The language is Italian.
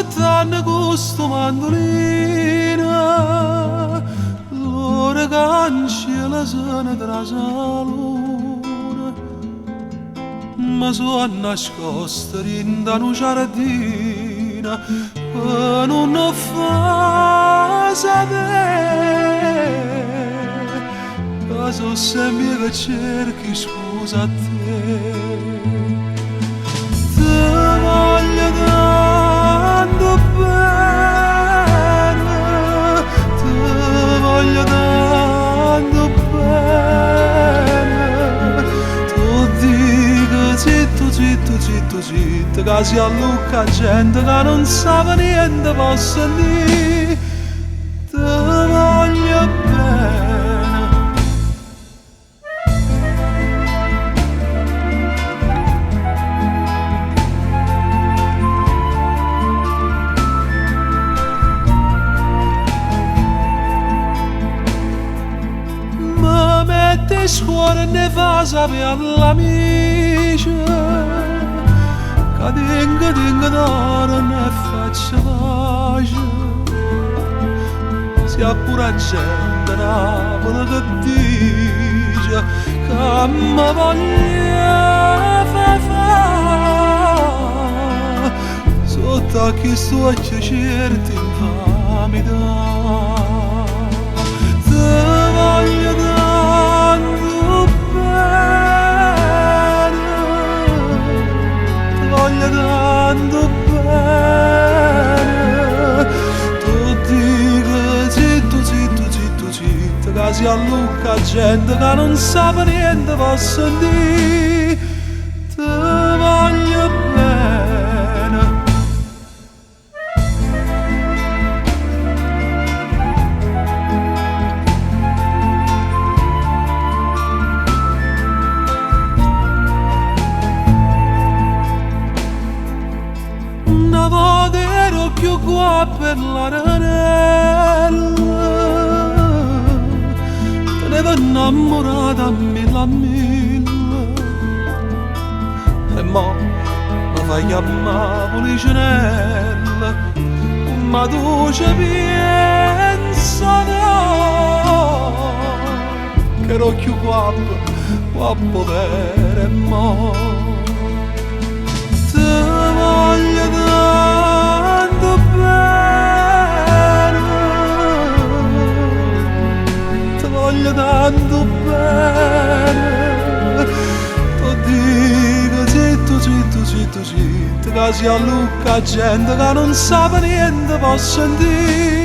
aspettando questo mandolino, l'ora cancella se tra salone, ma sono nascosta rinda un giardino e non fa sapere. So sempre che cerchi scusa a te. Ti voglio tanto bene, ti voglio tanto bene. Tu dico zitto, zitto, zitto, zitto, che si allucca gente che non sa niente posso dire. Ti voglio bene. Mette scuola ne fa sapere all'amici che tengo d'oro ne faccio pace. Sia pure gente Napoli che dice che mi voglia fa sotto a chi sto certi infamità. Ti voglio tanto bene, ti voglio tanto bene. Tu dico zitto, zitto, zitto, zitto, che si allucca gente che non sa niente posso dire. Ti voglio bene. Una volta ero più qua per l'arenella, tenevo innamorata a mille, e mo mi fai chiamare Policinella, ma tu ci pensa no, che ero più qua per mo. Ti voglio tanto bene, ti voglio tanto bene. Tu dico zitto, zitto, zitto, zitto, che si allucca gente che non sa niente posso dire.